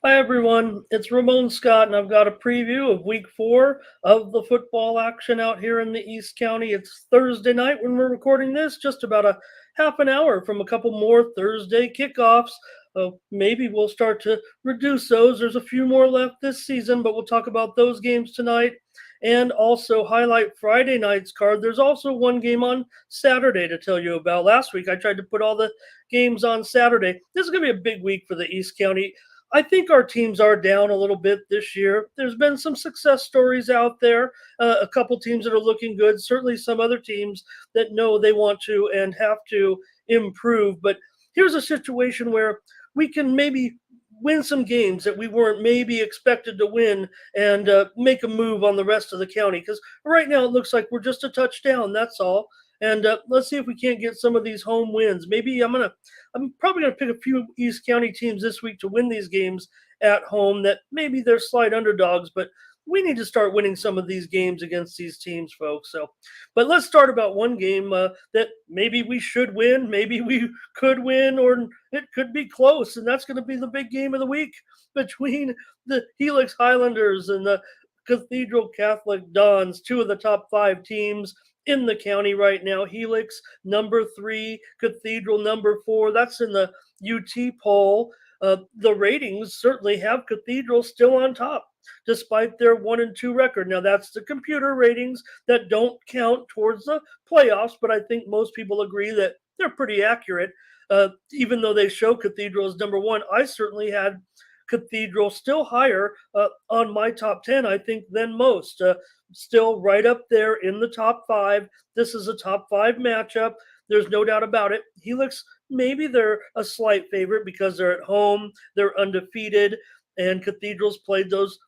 Hi everyone, it's Ramon Scott, and I've got a preview of week 4 of the football action out here in the East County. It's Thursday night when we're recording this, just about a half an hour from a couple more Thursday kickoffs. Maybe we'll start to reduce those. There's a few more left this season, but we'll talk about those games tonight and also highlight Friday night's card. There's also one game on Saturday to tell you about. Last week I tried to put all the games on Saturday. This is going to be a big week for the East County. I think our teams are down a little bit this year. There's been some success stories out there, a couple teams that are looking good, certainly some other teams that know they want to and have to improve. But here's a situation where we can maybe win some games that we weren't maybe expected to win and make a move on the rest of the county. Because right now it looks like we're just a touchdown, that's all. And let's see if we can't get some of these home wins. Maybe I'm probably going to pick a few East County teams this week to win these games at home that maybe they're slight underdogs, but we need to start winning some of these games against these teams, folks. But let's start about one game that maybe we should win, maybe we could win, or it could be close, and that's going to be the big game of the week between the Helix Highlanders and the Cathedral Catholic Dons, two of the top 5 teams in the county right now. Helix number 3, Cathedral number 4. That's in the UT poll. The ratings certainly have Cathedral still on top, despite their 1-2 record. Now that's the computer ratings that don't count towards the playoffs, but I think most people agree that they're pretty accurate. Even though they show Cathedral as number 1, I certainly had Cathedral still higher on my top 10, I think, than most. Still right up there in the top 5. This is a top 5 matchup. There's no doubt about it. Helix, maybe they're a slight favorite because they're at home, they're undefeated, and Cathedral's played those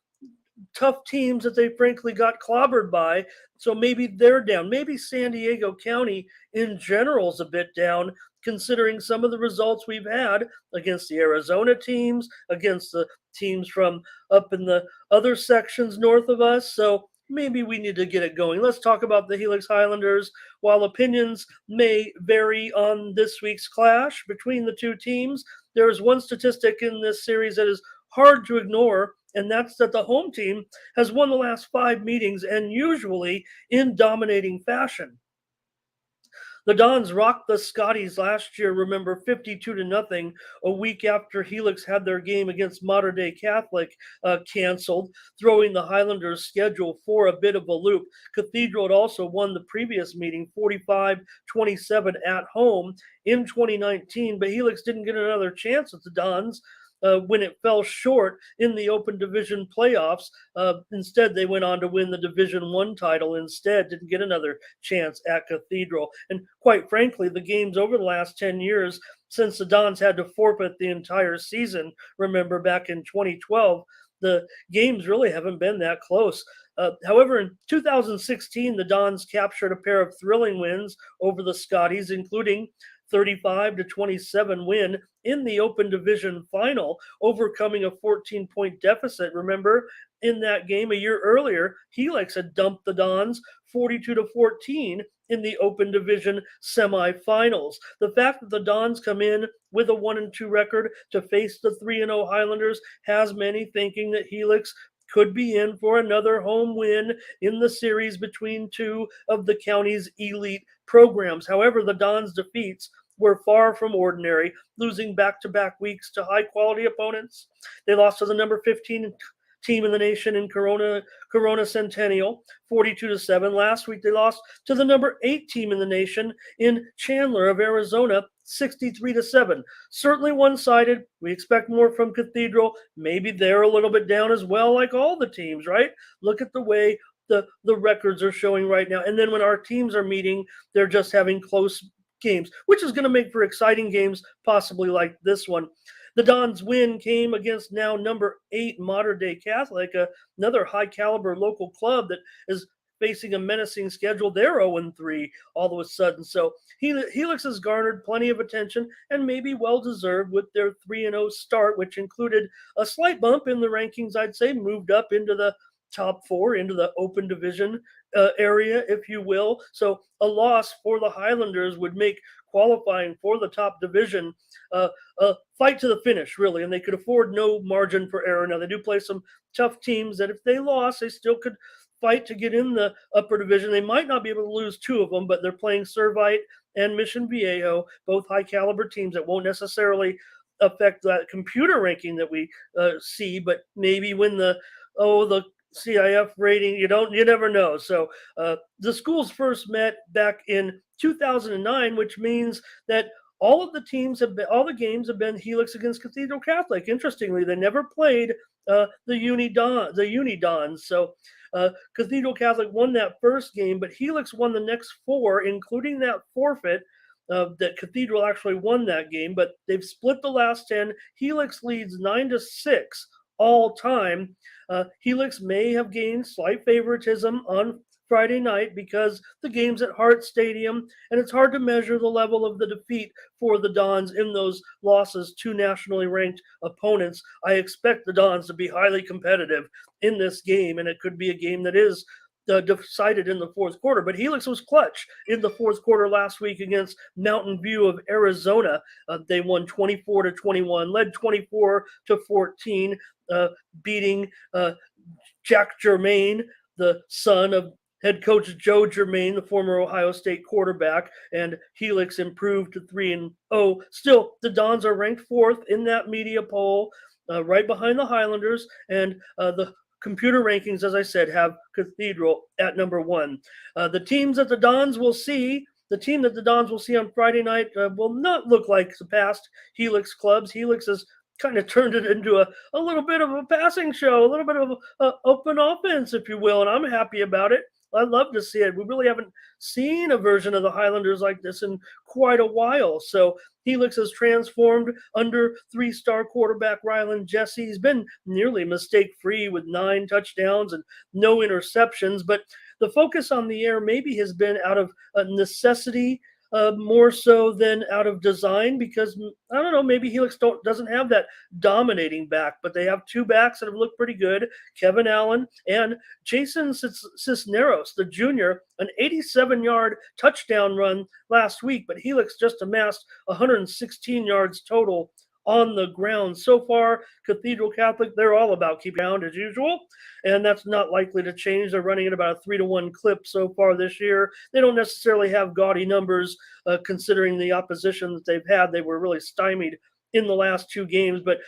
tough teams that they frankly got clobbered by. So maybe they're down. Maybe San Diego County in general is a bit down, considering some of the results we've had against the Arizona teams, against the teams from up in the other sections north of us. So maybe we need to get it going. Let's talk about the Helix Highlanders. While opinions may vary on this week's clash between the two teams, there is one statistic in this series that is hard to ignore, and that's that the home team has won the last 5 meetings, and usually in dominating fashion. The Dons rocked the Scotties last year, remember, 52-0, a week after Helix had their game against Mater Dei Catholic canceled, throwing the Highlanders' schedule for a bit of a loop. Cathedral had also won the previous meeting 45-27 at home in 2019, but Helix didn't get another chance at the Dons when it fell short in the Open Division playoffs. Instead, they went on to win the Division 1 title instead, didn't get another chance at Cathedral. And quite frankly, the games over the last 10 years, since the Dons had to forfeit the entire season, remember back in 2012, the games really haven't been that close. However, in 2016, the Dons captured a pair of thrilling wins over the Scotties, including 35-27 win in the Open Division final, overcoming a 14-point deficit. Remember, in that game a year earlier, Helix had dumped the Dons 42-14 in the Open Division semifinals. The fact that the Dons come in with a 1-2 record to face the 3-0 Highlanders has many thinking that Helix could be in for another home win in the series between two of the county's elite programs. However, the Dons' defeats were far from ordinary, losing back-to-back weeks to high-quality opponents. They lost to the number 15 team in the nation in Corona Centennial, 42-7. Last week, they lost to the number 8 team in the nation in Chandler of Arizona, 63-7. Certainly one-sided. We expect more from Cathedral. Maybe they're a little bit down as well, like all the teams, right? Look at the way the records are showing right now. And then when our teams are meeting, they're just having close games, which is going to make for exciting games, possibly like this one. The Dons' win came against now number 8 Mater Dei Catholic, another high-caliber local club that is facing a menacing schedule. They're 0-3 all of a sudden. So Helix has garnered plenty of attention and maybe well-deserved with their 3-0 start, which included a slight bump in the rankings, I'd say, moved up into the top 4, into the Open Division area, if you will. So a loss for the Highlanders would make qualifying for the top division fight to the finish, really, and they could afford no margin for error. Now, they do play some tough teams that if they lost, they still could fight to get in the upper division. They might not be able to lose two of them, but they're playing Servite and Mission Viejo, both high caliber teams that won't necessarily affect that computer ranking that we see, but maybe when the CIF rating, you never know. So the schools first met back in 2009, which means that all the games have been Helix against Cathedral Catholic. Interestingly, they never played the Unidons. So Cathedral Catholic won that first game, but Helix won the next four, including that forfeit. That Cathedral actually won that game, but they've split the last 10. Helix leads 9-6 all time. Helix may have gained slight favoritism on Friday night because the game's at Hart Stadium, and it's hard to measure the level of the defeat for the Dons in those losses to nationally ranked opponents. I expect the Dons to be highly competitive in this game, and it could be a game that is decided in the fourth quarter. But Helix was clutch in the fourth quarter last week against Mountain View of Arizona. They won 24-21, led 24-14, beating Jack Germain, the son of head coach Joe Germain, the former Ohio State quarterback, and Helix improved to 3-0. Still, the Dons are ranked fourth in that media poll, right behind the Highlanders, and the computer rankings, as I said, have Cathedral at number one. The team that the Dons will see on Friday night will not look like the past Helix clubs. Helix has kind of turned it into a little bit of a passing show, a little bit of an open offense, if you will, and I'm happy about it. I'd love to see it. We really haven't seen a version of the Highlanders like this in quite a while. So Helix has transformed under three-star quarterback Rylan Jesse. He's been nearly mistake-free with 9 touchdowns and no interceptions. But the focus on the air maybe has been out of necessity more so than out of design, because I don't know, maybe Helix doesn't have that dominating back, but they have two backs that have looked pretty good, Kevin Allen and Jason Cisneros, the junior, an 87-yard touchdown run last week, but Helix just amassed 116 yards total on the ground. So far, Cathedral Catholic, they're all about keeping ground as usual, and that's not likely to change. They're running at about a 3-1 clip so far this year. They don't necessarily have gaudy numbers considering the opposition that they've had. They were really stymied in the last two games, but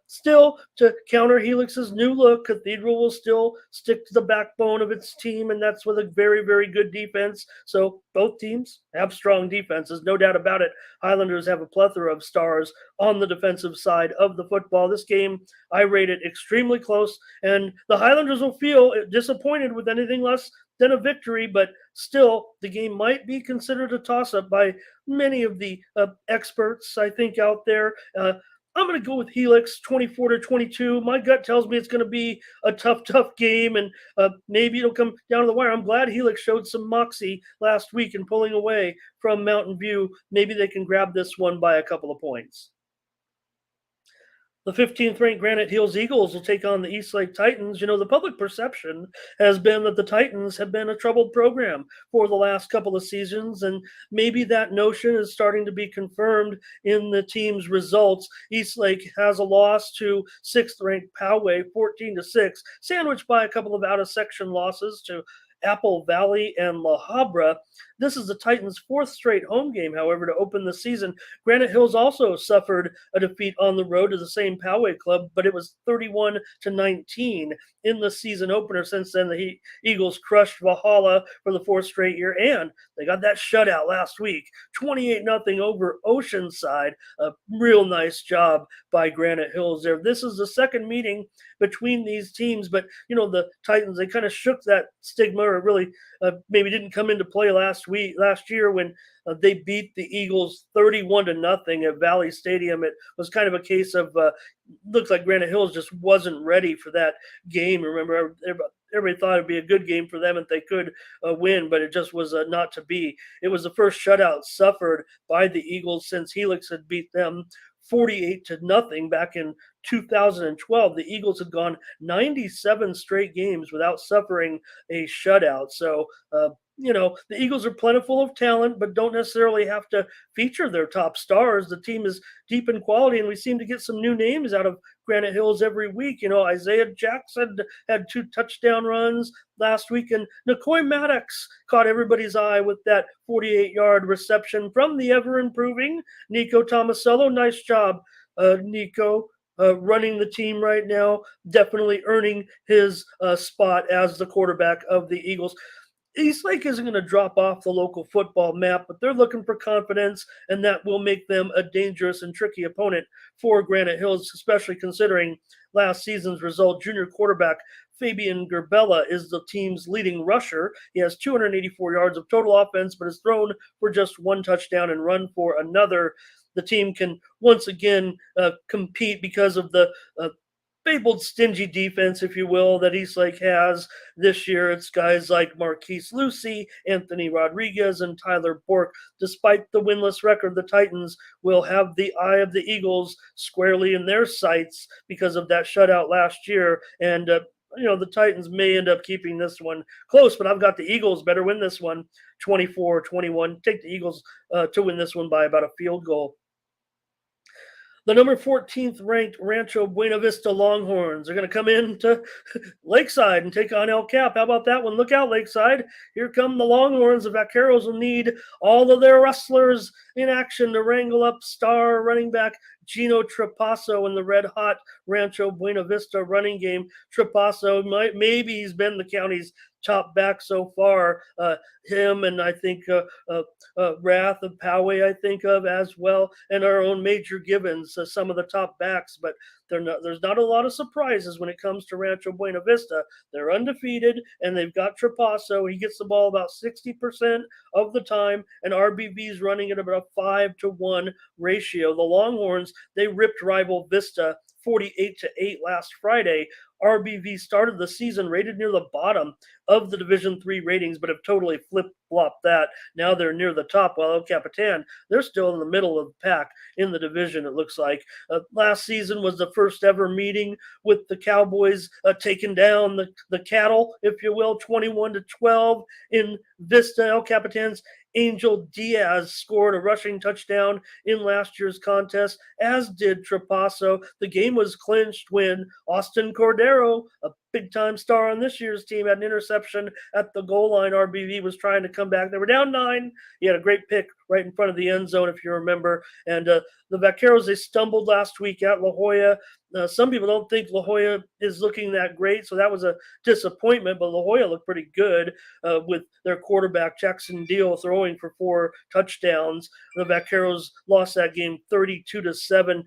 still, to counter Helix's new look, Cathedral will still stick to the backbone of its team, and that's with a very, very good defense. So both teams have strong defenses, no doubt about it. Highlanders have a plethora of stars on the defensive side of the football. This game, I rate it extremely close, and the Highlanders will feel disappointed with anything less than a victory, but still, the game might be considered a toss-up by many of the experts, I think, out there. I'm going to go with Helix 24-22. My gut tells me it's going to be a tough game, and maybe it'll come down to the wire. I'm glad Helix showed some moxie last week in pulling away from Mountain View. Maybe they can grab this one by a couple of points. The 15th ranked Granite Hills Eagles will take on the Eastlake Titans. You know, the public perception has been that the Titans have been a troubled program for the last couple of seasons, and maybe that notion is starting to be confirmed in the team's results. Eastlake has a loss to 6th ranked Poway, 14-6, sandwiched by a couple of out-of-section losses to Apple Valley and La Habra. This is the Titans' fourth straight home game, however, to open the season. Granite Hills also suffered a defeat on the road to the same Poway club, but it was 31-19 in the season opener. Since then, the Eagles crushed Valhalla for the fourth straight year, and they got that shutout last week, 28-0 over Oceanside. A real nice job by Granite Hills there. This is the second meeting between these teams, but, you know, the Titans, they kind of shook that stigma, or really maybe didn't come into play last year when they beat the Eagles 31-0 at Valley Stadium. It was kind of a case of looks like Granite Hills just wasn't ready for that game. Remember, everybody thought it'd be a good game for them if they could win, but it just was not to be. It was the first shutout suffered by the Eagles since Helix had beat them 48-0 back in 2012. The Eagles had gone 97 straight games without suffering a shutout. So the Eagles are plentiful of talent, but don't necessarily have to feature their top stars. The team is deep in quality, and we seem to get some new names out of Granite Hills every week. Isaiah Jackson had 2 touchdown runs last week, and Nicoy Maddox caught everybody's eye with that 48-yard reception from the ever improving Nico Tomasello. Nice job, Nico. Running the team right now, definitely earning his spot as the quarterback of the Eagles. Eastlake isn't going to drop off the local football map, but they're looking for confidence, and that will make them a dangerous and tricky opponent for Granite Hills, especially considering last season's result. Junior quarterback Fabian Gerbella is the team's leading rusher. He has 284 yards of total offense, but has thrown for just 1 touchdown and run for another. The team can once again compete because of the fabled stingy defense, if you will, that Eastlake has this year. It's guys like Marquise Lucy, Anthony Rodriguez, and Tyler Bork. Despite the winless record, the Titans will have the eye of the Eagles squarely in their sights because of that shutout last year. And the Titans may end up keeping this one close, but I've got the Eagles better win this one 24-21. Take the Eagles to win this one by about a field goal. The number 14th ranked Rancho Buena Vista Longhorns are going to come into Lakeside and take on El Cap. How about that one? Look out, Lakeside. Here come the Longhorns. The Vaqueros will need all of their wrestlers in action to wrangle up star running back Gino Trapasso in the red-hot Rancho Buena Vista running game. Trapasso, maybe he's been the county's top back so far. Him and I think Wrath of Poway, I think of as well, and our own Major Gibbons, some of the top backs, but there's not a lot of surprises when it comes to Rancho Buena Vista. They're undefeated, and they've got Trapasso. He gets the ball about 60% of the time, and RBV's running at about a 5-to-1 ratio. The Longhorns, they ripped rival Vista 48-8 last Friday. RBV started the season rated near the bottom of the Division III ratings, but have totally flip-flopped that. Now they're near the top, while El Capitan, they're still in the middle of the pack in the division, it looks like. Last season was the first ever meeting with the Cowboys taking down the Cattle, if you will, 21-12 in Vista. El Capitan's Angel Diaz scored a rushing touchdown in last year's contest, as did Trapasso. The game was clinched when Austin Cordero, a big-time star on this year's team, had an interception at the goal line. RBV was trying to come back. They were down 9. He had a great pick right in front of the end zone, if you remember. And the Vaqueros, they stumbled last week at La Jolla. Some people don't think La Jolla is looking that great, so that was a disappointment, but La Jolla looked pretty good with their quarterback, Jackson Deal, throwing for 4 touchdowns. The Vaqueros lost that game 32-7.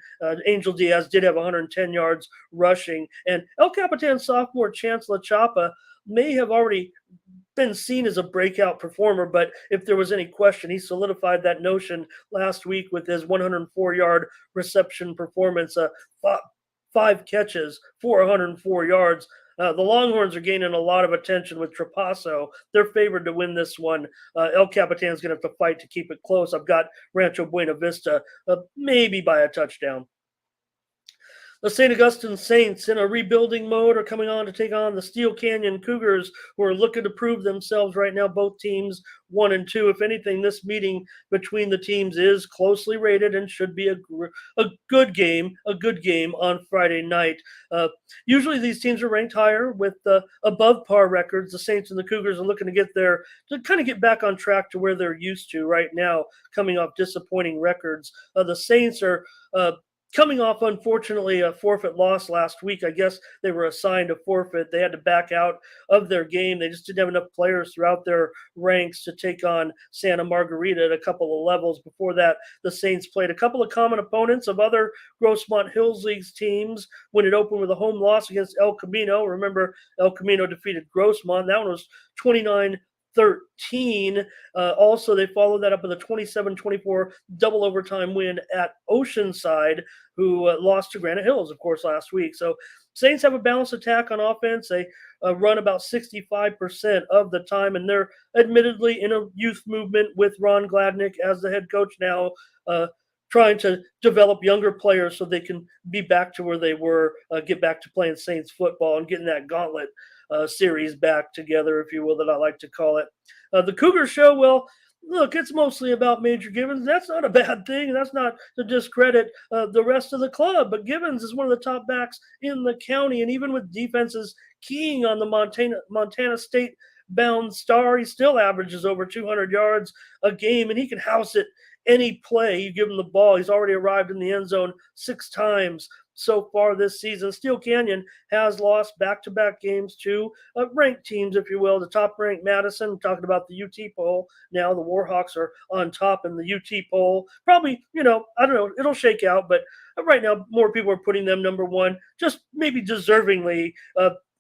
Angel Diaz did have 110 yards rushing. And El Capitan sophomore Chance La Chapa may have already been seen as a breakout performer, but if there was any question, he solidified that notion last week with his 104-yard reception performance, 5 catches for 104 yards. The Longhorns are gaining a lot of attention with Trapasso. They're favored to win this one. El Capitan's going to have to fight to keep it close. I've got Rancho Buena Vista, maybe by a touchdown. The St. Augustine Saints, in a rebuilding mode, are coming on to take on the Steel Canyon Cougars, who are looking to prove themselves right now. Both teams 1 and 2. If anything, this meeting between the teams is closely rated and should be a good game on Friday night. Usually these teams are ranked higher with above par records. The Saints and the Cougars are looking to get back on track to where they're used to right now, coming off disappointing records. The Saints are coming off, unfortunately, a forfeit loss last week. I guess they were assigned a forfeit. They had to back out of their game. They just didn't have enough players throughout their ranks to take on Santa Margarita at a couple of levels. Before that, the Saints played a couple of common opponents of other Grossmont Hills League's teams when it opened with a home loss against El Camino. Remember, El Camino defeated Grossmont. That one was 29-13. Also, they followed that up with a 27-24 double overtime win at Oceanside, who lost to Granite Hills, of course, last week. So Saints have a balanced attack on offense. They run about 65% of the time, and they're admittedly in a youth movement with Ron Gladnick as the head coach now, trying to develop younger players so they can be back to where they were, get back to playing Saints football and getting that gauntlet series back together, if you will, that I like to call it. The Cougar Show, well, look, it's mostly about Major Gibbons. That's not a bad thing. That's not to discredit the rest of the club. But Gibbons is one of the top backs in the county, and even with defenses keying on the Montana State bound star, he still averages over 200 yards a game, and he can house it any play. You give him the ball. He's already arrived in the end zone 6 times so far this season. Steel Canyon has lost back-to-back games to ranked teams, if you will. The top-ranked Madison, I'm talking about the UT poll. Now the Warhawks are on top in the UT poll. Probably, I don't know, it'll shake out, but right now more people are putting them number one, just maybe deservingly,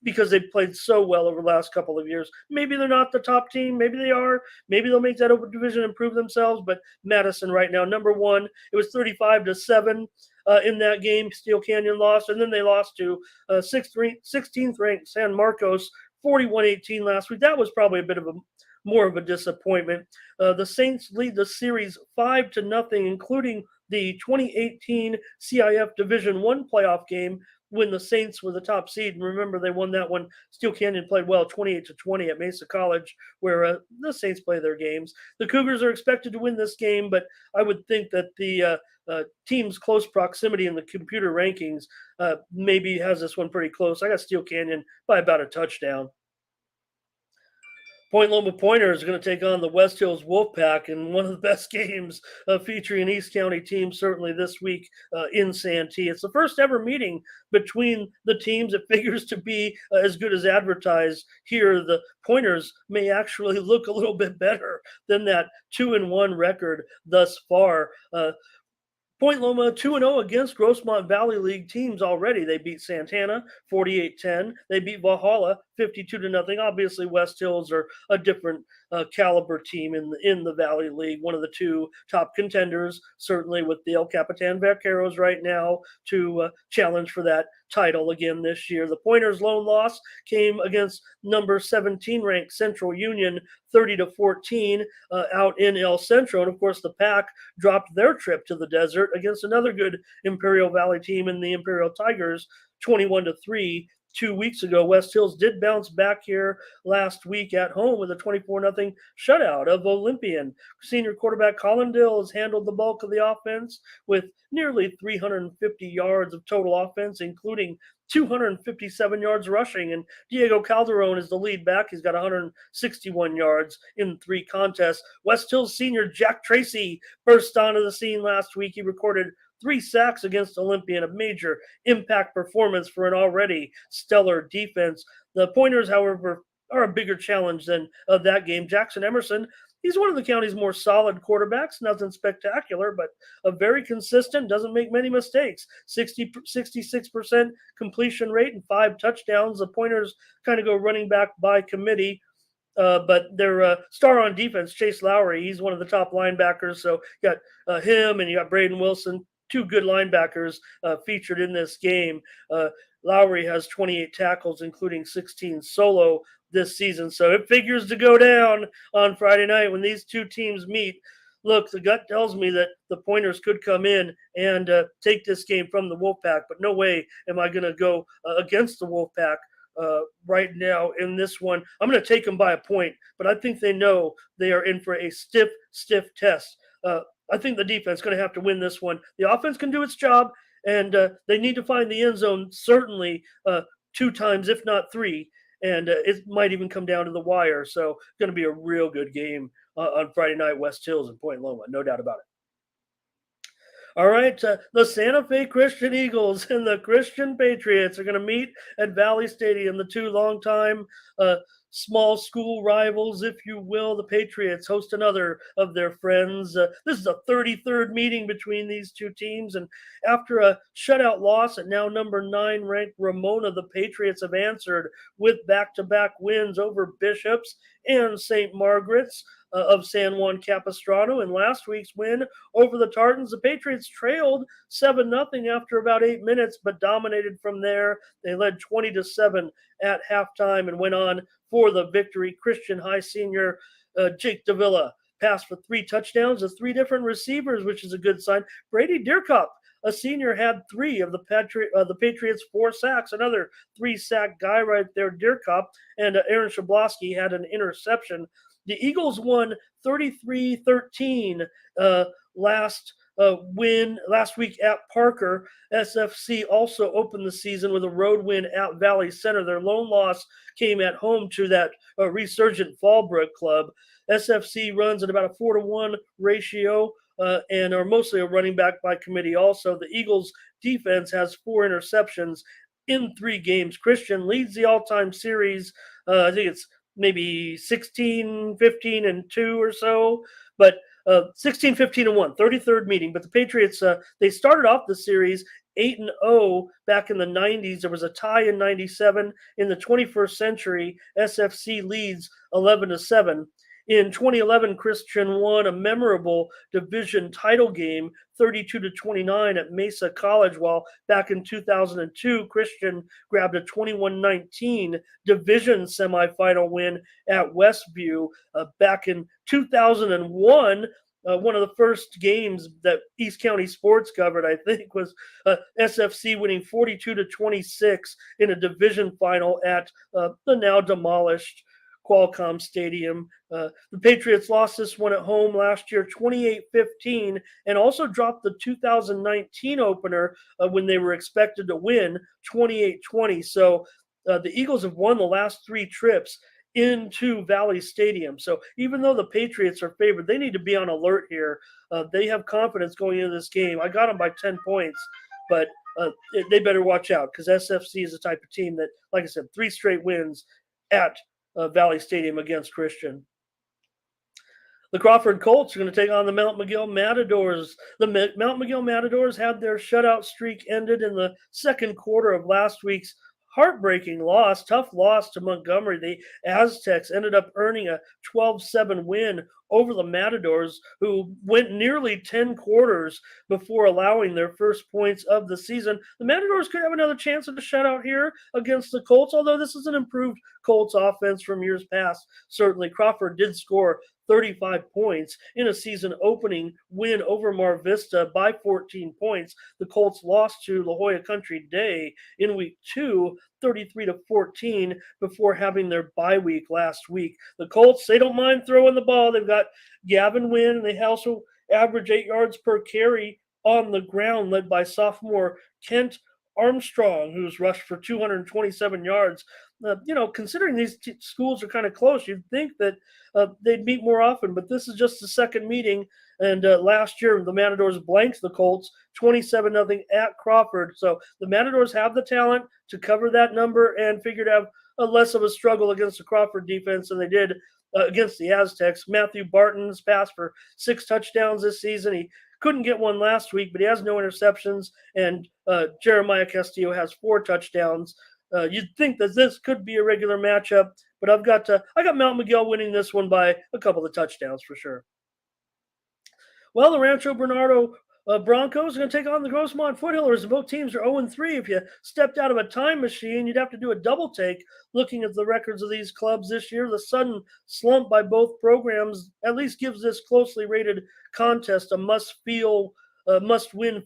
because they've played so well over the last couple of years. Maybe they're not the top team. Maybe they are. Maybe they'll make that open division and prove themselves. But Madison right now, number one. It was 35-7 in that game. Steel Canyon lost. And then they lost to 16th ranked San Marcos, 41-18 last week. That was probably a bit of more of a disappointment. The Saints lead the series 5-0, including the 2018 CIF Division I playoff game when the Saints were the top seed. And remember, they won that one. Steel Canyon played well, 28-20 at Mesa College, where the Saints play their games. The Cougars are expected to win this game, but I would think that the team's close proximity in the computer rankings maybe has this one pretty close. I got Steel Canyon by about a touchdown. Point Loma Pointers are going to take on the West Hills Wolfpack in one of the best games featuring an East County team, certainly this week in Santee. It's the first ever meeting between the teams. It figures to be as good as advertised here. The Pointers may actually look a little bit better than that 2-1 record thus far. Point Loma 2-0 against Grossmont Valley League teams already. They beat Santana 48-10. They beat Valhalla 52-0. Obviously, West Hills are a different caliber team in the Valley League. One of the two top contenders, certainly with the El Capitan Vaqueros right now to challenge for that title again this year. The Pointers' lone loss came against number 17 ranked Central Union 30-14 out in El Centro. And of course, the Pack dropped their trip to the desert against another good Imperial Valley team in the Imperial Tigers 21-3. 2 weeks ago. West Hills did bounce back here last week at home with a 24-0 shutout of Olympian. Senior quarterback Colin Dill has handled the bulk of the offense with nearly 350 yards of total offense, including 257 yards rushing. And Diego Calderon is the lead back. He's got 161 yards in 3 contests. West Hills senior Jack Tracy burst onto the scene last week. He recorded 3 sacks against Olympian, a major impact performance for an already stellar defense. The Pointers, however, are a bigger challenge than that game. Jackson Emerson, he's one of the county's more solid quarterbacks. Nothing spectacular, but a very consistent, doesn't make many mistakes. 66% completion rate and 5 touchdowns. The Pointers kind of go running back by committee. But their star on defense, Chase Lowry, he's one of the top linebackers. So you got him and you got Braden Wilson, 2 good linebackers featured in this game. Lowry has 28 tackles, including 16 solo this season. So it figures to go down on Friday night when these two teams meet. Look, the gut tells me that the Pointers could come in and take this game from the Wolfpack, but no way am I going to go against the Wolfpack right now in this one. I'm going to take them by a point, but I think they know they are in for a stiff test. I think the defense is going to have to win this one. The offense can do its job, and they need to find the end zone certainly 2 times, if not 3, and it might even come down to the wire. So it's going to be a real good game on Friday night, West Hills and Point Loma, no doubt about it. All right, the Santa Fe Christian Eagles and the Christian Patriots are going to meet at Valley Stadium, the 2 longtime small school rivals, if you will. The Patriots host another of their friends. This is a 33rd meeting between these 2 teams, and after a shutout loss at now number 9 ranked Ramona, the Patriots have answered with back-to-back wins over Bishops and St. Margaret's of San Juan Capistrano. In last week's win over the Tartans, the Patriots trailed 7-0 after about 8 minutes, but dominated from there. They led 20-7 at halftime and went on for the victory. Christian High senior Jake Davila passed for 3 touchdowns to 3 different receivers, which is a good sign. Brady Deerkop a senior, had three of the Patriots' four sacks. Another three-sack guy right there, Deerkop, and Aaron Shablowski had an interception. The Eagles won 33-13 last week at Parker. SFC also opened the season with a road win at Valley Center. Their lone loss came at home to that resurgent Fallbrook club. SFC runs at about a 4-to-1 ratio and are mostly a running back by committee. Also, the Eagles' defense has 4 interceptions in 3 games. Christian leads the all-time series. I think it's maybe 16, 15, and 2 or so, but 16, 15, and 1, 33rd meeting. But the Patriots, they started off the series 8-0 back in the 90s. There was a tie in 97. In the 21st century, SFC leads 11-7. In 2011, Christian won a memorable division title game, 32-29 at Mesa College, while back in 2002, Christian grabbed a 21-19 division semifinal win at Westview. Back in 2001, one of the first games that East County Sports covered, I think, was SFC winning 42-26 in a division final at the now demolished Qualcomm Stadium. The Patriots lost this one at home last year, 28-15, and also dropped the 2019 opener when they were expected to win, 28-20. So the Eagles have won the last 3 trips into Valley Stadium. So even though the Patriots are favored, they need to be on alert here. They have confidence going into this game. I got them by 10 points, but they better watch out because SFC is the type of team that, like I said, 3 straight wins at Valley Stadium against Christian. The Crawford Colts are going to take on the Mount Miguel Matadors. The Mount Miguel Matadors had their shutout streak ended in the second quarter of last week's heartbreaking loss, tough loss to Montgomery. The Aztecs ended up earning a 12-7 win over the Matadors, who went nearly 10 quarters before allowing their first points of the season. The Matadors could have another chance at a shutout here against the Colts, although this is an improved Colts offense from years past. Certainly, Crawford did score 35 points in a season opening win over Mar Vista by 14 points. The Colts lost to La Jolla Country Day in week 2, 33-14, before having their bye week last week. The Colts, they don't mind throwing the ball. They've got Gavin Wynn, and they also average 8 yards per carry on the ground, led by sophomore Kent Armstrong, who's rushed for 227 yards. Considering these schools are kind of close, you'd think that they'd meet more often, but this is just the second meeting. And last year, the Matadors blanked the Colts 27-0 at Crawford. So the Matadors have the talent to cover that number and figured to have a less of a struggle against the Crawford defense than they did against the Aztecs. Matthew Barton's passed for 6 touchdowns this season. He couldn't get one last week, but he has no interceptions. And Jeremiah Castillo has 4 touchdowns. You'd think that this could be a regular matchup, but I got Mount Miguel winning this one by a couple of touchdowns for sure. Well, the Rancho Bernardo Broncos are going to take on the Grossmont Foothillers. Both teams are 0-3. If you stepped out of a time machine, you'd have to do a double take looking at the records of these clubs this year. The sudden slump by both programs at least gives this closely rated contest a must-win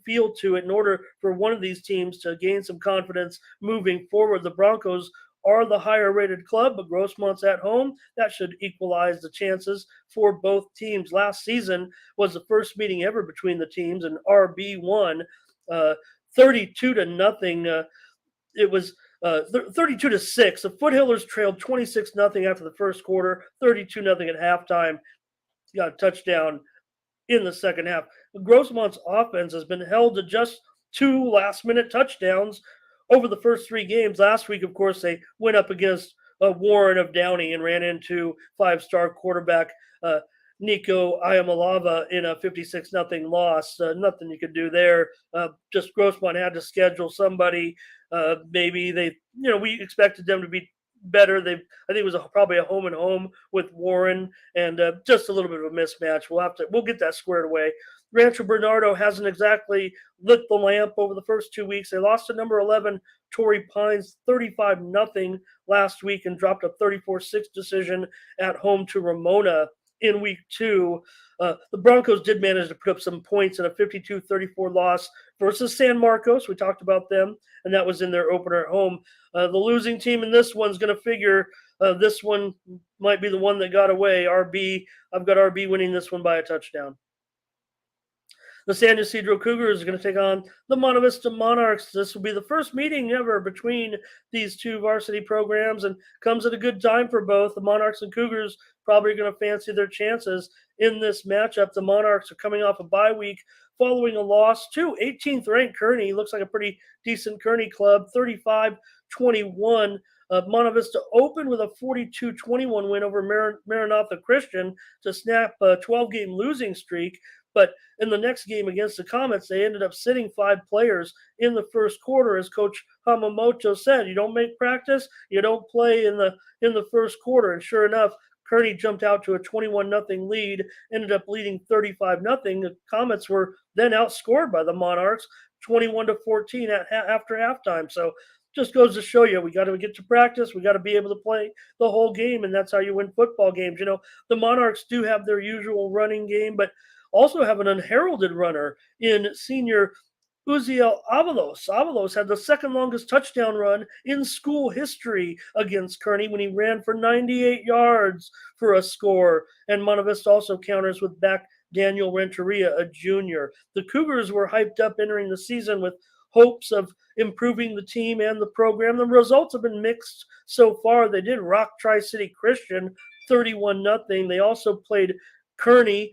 feel to it in order for one of these teams to gain some confidence moving forward. The Broncos are the higher-rated club, but Grossmont's at home. That should equalize the chances for both teams. Last season was the first meeting ever between the teams, and RB won 32-0. It was 32-6. The Foothillers trailed 26-0 after the first quarter, 32-0 at halftime. Got a touchdown in the second half. Grossmont's offense has been held to just 2 last-minute touchdowns over the first 3 games. Last week, of course, they went up against Warren of Downey and ran into 5-star quarterback Nico Ayamalava in a 56-0 loss. Nothing you could do there. Just Grossmont had to schedule somebody. Maybe we expected them to be better. I think it was probably a home and home with Warren, and just a little bit of a mismatch. We'll get that squared away. Rancho Bernardo hasn't exactly lit the lamp over the first 2 weeks. They lost to number 11 Torrey Pines 35-0 last week and dropped a 34-6 decision at home to Ramona in week 2. The Broncos did manage to put up some points in a 52-34 loss versus San Marcos. We talked about them, and that was in their opener at home. The losing team in this one's going to figure this one might be the one that got away. I've got RB winning this one by a touchdown. The San Ysidro Cougars are going to take on the Monte Vista Monarchs. This will be the first meeting ever between these two varsity programs and comes at a good time for both. The Monarchs and Cougars probably going to fancy their chances in this matchup. The Monarchs are coming off a bye week following a loss to 18th ranked Kearney. Looks like a pretty decent Kearney club, 35-21. Monte Vista opened with a 42-21 win over Maranatha Christian to snap a 12-game losing streak. But in the next game against the Comets, they ended up sitting 5 players in the first quarter. As Coach Hamamoto said, you don't make practice, you don't play in the first quarter. And sure enough, Kearney jumped out to a 21-0 lead, ended up leading 35-0. The Comets were then outscored by the Monarchs 21-14 after halftime. So just goes to show you, we got to get to practice. We got to be able to play the whole game, and that's how you win football games. You know, the Monarchs do have their usual running game, but also have an unheralded runner in senior Uziel Avalos. Avalos had the second longest touchdown run in school history against Kearney when he ran for 98 yards for a score. And Monte Vista also counters with back Daniel Renteria, a junior. The Cougars were hyped up entering the season with hopes of improving the team and the program. The results have been mixed so far. They did rock Tri-City Christian 31-0. They also played Kearney,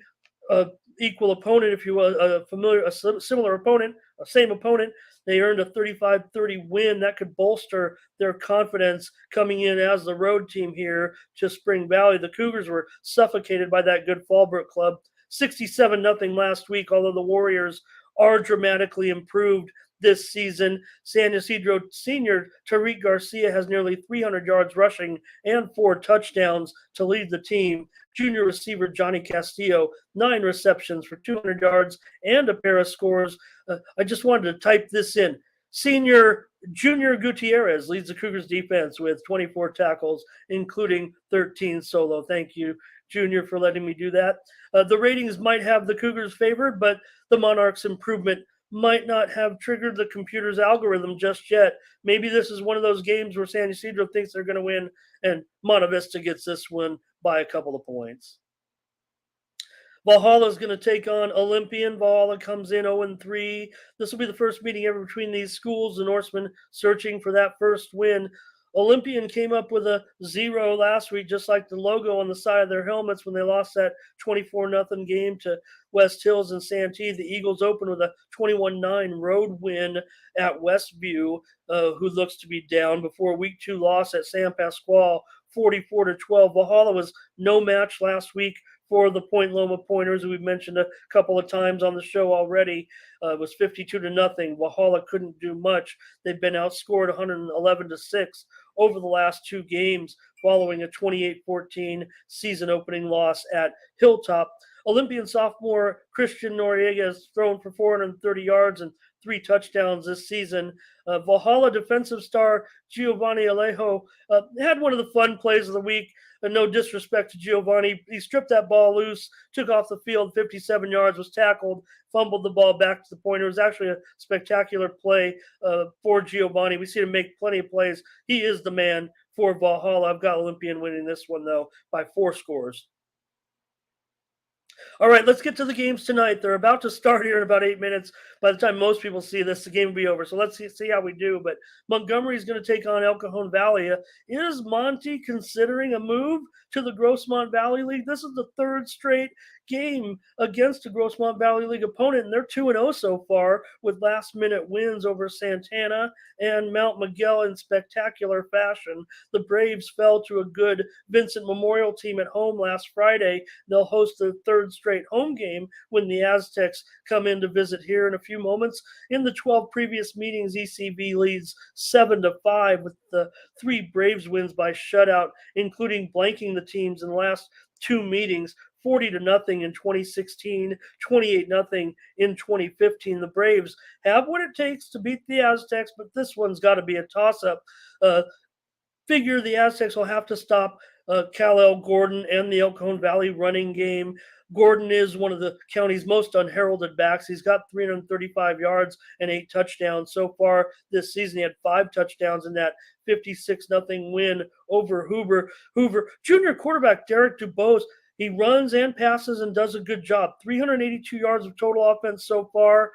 equal opponent, if you will, a similar opponent, a same opponent. They earned a 35-30 win. That could bolster their confidence coming in as the road team here to Spring Valley. The Cougars were suffocated by that good Fallbrook club. 67-0 last week, although the Warriors are dramatically improved this season. San Ysidro senior Tariq Garcia has nearly 300 yards rushing and 4 touchdowns to lead the team. Junior receiver Johnny Castillo, 9 receptions for 200 yards and a pair of scores. I just wanted to type this in. Junior Gutierrez leads the Cougars defense with 24 tackles, including 13 solo. Thank you, Junior, for letting me do that. The ratings might have the Cougars favored, but the Monarchs' improvement might not have triggered the computer's algorithm just yet. Maybe this is one of those games where San Ysidro thinks they're going to win, and Monte Vista gets this one by a couple of points. Valhalla is going to take on Olympian. Valhalla comes in 0-3. This will be the first meeting ever between these schools. The Norsemen searching for that first win. Olympian came up with a 0 last week, just like the logo on the side of their helmets when they lost that 24-0 game to West Hills and Santee. The Eagles opened with a 21-9 road win at Westview, who looks to be down, before a week 2 loss at San Pasqual, 44-12. Valhalla was no match last week for the Point Loma Pointers, who we've mentioned a couple of times on the show already. It was 52-0. Valhalla couldn't do much. They've been outscored 111-6 over the last 2 games, following a 28-14 season opening loss at Hilltop. Olympian sophomore Christian Noriega has thrown for 430 yards and 3 touchdowns this season. Valhalla defensive star Giovanni Alejo had one of the fun plays of the week. No disrespect to Giovanni. He stripped that ball loose, took off the field 57 yards, was tackled, fumbled the ball back to the point. It was actually a spectacular play for Giovanni. We see him make plenty of plays. He is the man for Valhalla. I've got Olympian winning this one, though, by 4 scores. All right, let's get to the games tonight. They're about to start here in about 8 minutes. By the time most people see this, the game will be over. So let's see how we do. But Montgomery is going to take on El Cajon Valley. Is Monty considering a move to the Grossmont Valley League? This is the 3rd straight game against a Grossmont Valley League opponent, and they're 2-0 so far with last-minute wins over Santana and Mount Miguel in spectacular fashion. The Braves fell to a good Vincent Memorial team at home last Friday. They'll host the 3rd straight home game when the Aztecs come in to visit here in a few moments. In the 12 previous meetings, ECV leads 7-5 with the 3 Braves wins by shutout, including blanking the teams in the last 2 meetings. 40-0 in 2016, 28-0 in 2015. The Braves have what it takes to beat the Aztecs, but this one's got to be a toss-up. Figure the Aztecs will have to stop Kal-El Gordon and the El Cajon Valley running game. Gordon is one of the county's most unheralded backs. He's got 335 yards and 8 touchdowns so far this season. He had 5 touchdowns in that 56-0 win over Hoover. Junior quarterback Derek Dubose, he runs and passes and does a good job. 382 yards of total offense so far.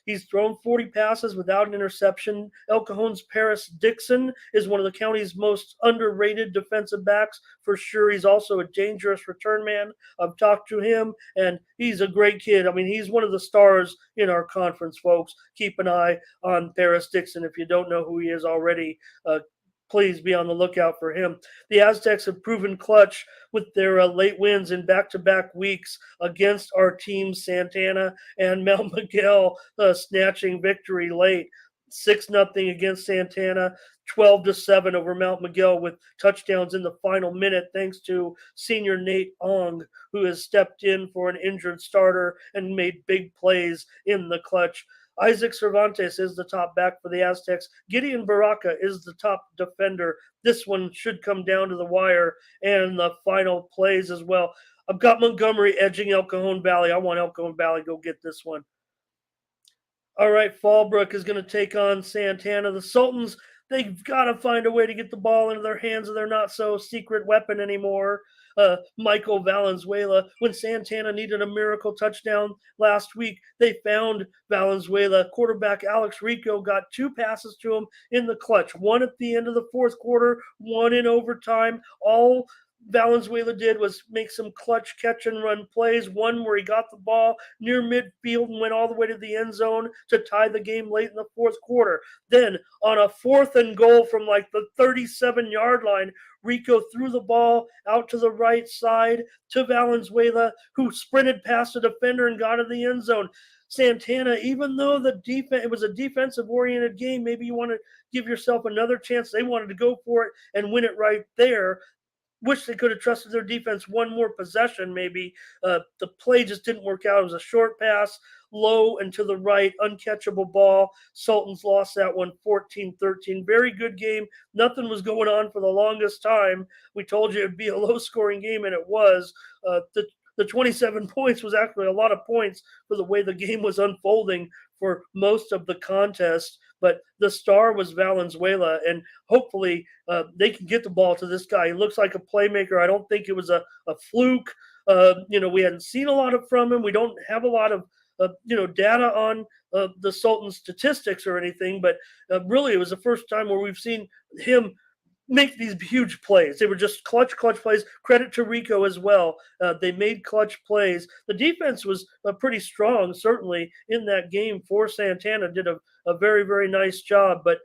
He's thrown 40 passes without an interception. El Cajon's Paris Dixon is one of the county's most underrated defensive backs for sure. He's also a dangerous return man. I've talked to him, and he's a great kid. I mean, he's one of the stars in our conference, folks. Keep an eye on Paris Dixon. If you don't know who he is already, please be on the lookout for him. The Aztecs have proven clutch with their late wins in back-to-back weeks against our teams, Santana and Mount Miguel, snatching victory late. 6-0 against Santana, 12-7 over Mount Miguel with touchdowns in the final minute thanks to senior Nate Ong, who has stepped in for an injured starter and made big plays in the clutch. Isaac Cervantes is the top back for the Aztecs. Gideon Baraka is the top defender. This one should come down to the wire and the final plays as well. I've got Montgomery edging El Cajon Valley. I want El Cajon Valley. Go get this one. All right, Fallbrook is going to take on Santana. The Sultans, they've got to find a way to get the ball into their hands of their not-so-secret weapon anymore, Michael Valenzuela. When Santana needed a miracle touchdown last week, they found Valenzuela. Quarterback Alex Rico got 2 passes to him in the clutch, one at the end of the fourth quarter, one in overtime. All Valenzuela did was make some clutch catch and run plays. One where he got the ball near midfield and went all the way to the end zone to tie the game late in the fourth quarter. Then on a 4th and goal from like the 37-yard line, Rico threw the ball out to the right side to Valenzuela, who sprinted past the defender and got to the end zone. Santana, even though it was a defensive-oriented game, maybe you want to give yourself another chance. They wanted to go for it and win it right there. Wish they could have trusted their defense one more possession, maybe. The play just didn't work out. It was a short pass, low and to the right, uncatchable ball. Sultans lost that one 14-13. Very good game. Nothing was going on for the longest time. We told you it'd be a low-scoring game, and it was. The 27 points was actually a lot of points for the way the game was unfolding for most of the contest. But the star was Valenzuela, and hopefully they can get the ball to this guy. He looks like a playmaker. I don't think it was a fluke. We hadn't seen a lot from him. We don't have a lot of data on the Sultan's statistics or anything, but really it was the first time where we've seen him make these huge plays. They were just clutch plays. Credit to Rico as well. They made clutch plays. The defense was pretty strong, certainly, in that game for Santana. Did a very, very nice job. But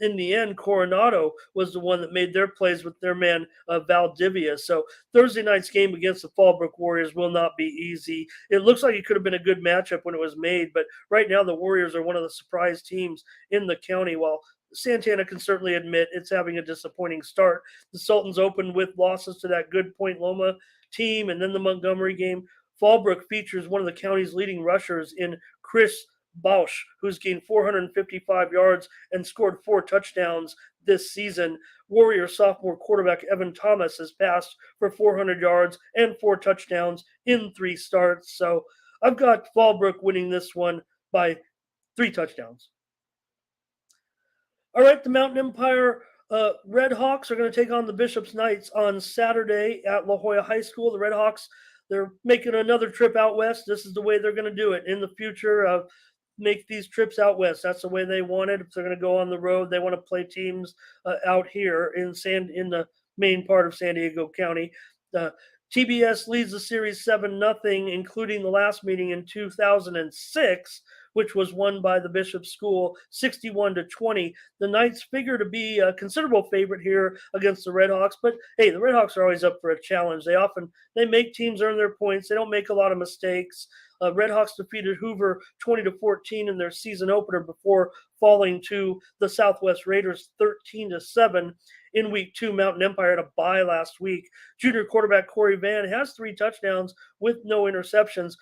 in the end, Coronado was the one that made their plays with their man, Valdivia. So Thursday night's game against the Fallbrook Warriors will not be easy. It looks like it could have been a good matchup when it was made, but right now the Warriors are one of the surprise teams in the county, while Santana can certainly admit it's having a disappointing start. The Sultans opened with losses to that good Point Loma team, and then the Montgomery game. Fallbrook features one of the county's leading rushers in Chris Bausch, who's gained 455 yards and scored 4 touchdowns this season. Warrior sophomore quarterback Evan Thomas has passed for 400 yards and 4 touchdowns in 3 starts. So I've got Fallbrook winning this one by 3 touchdowns. All right, the Mountain Empire Red Hawks are going to take on the Bishop's Knights on Saturday at La Jolla High School. The Red Hawks, they're making another trip out west. This is the way they're going to do it in the future. Make these trips out west. That's the way they want it. If they're going to go on the road, they want to play teams out here in the main part of San Diego County. TBS leads the series 7-0, including the last meeting in 2006, which was won by the Bishop School 61-20. The Knights figure to be a considerable favorite here against the Red Hawks, but hey, the Red Hawks are always up for a challenge. They make teams earn their points. They don't make a lot of mistakes. Red Hawks defeated Hoover 20-14 in their season opener before falling to the Southwest Raiders 13-7 in week 2. Mountain Empire had a bye last week. Junior quarterback Corey Van has 3 touchdowns with no interceptions.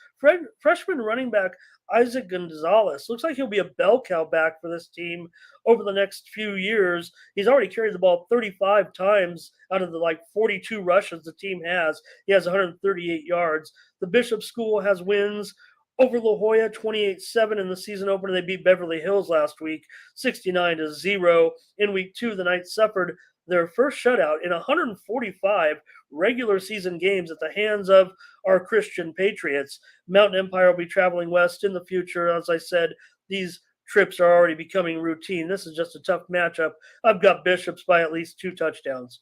Freshman running back Isaac Gonzalez looks like he'll be a bell cow back for this team over the next few years. He's already carried the ball 35 times out of the 42 rushes the team has. He has 138 yards. The Bishop School has wins over La Jolla 28-7 in the season opener. They beat Beverly Hills last week 69-0. In week 2, the Knights suffered their first shutout in 145 regular season games at the hands of our Christian Patriots. Mountain Empire will be traveling west in the future. As I said, these trips are already becoming routine. This is just a tough matchup. I've got Bishops by at least 2 touchdowns.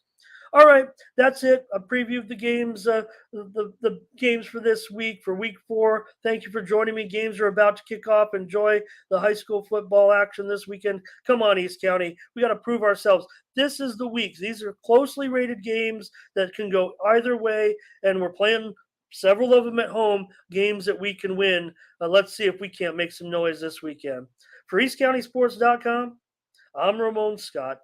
All right, that's it. A preview of the games, the games for this week, for week 4. Thank you for joining me. Games are about to kick off. Enjoy the high school football action this weekend. Come on, East County. We got to prove ourselves. This is the week. These are closely rated games that can go either way, and we're playing several of them at home, games that we can win. Let's see if we can't make some noise this weekend. For EastCountySports.com, I'm Ramon Scott.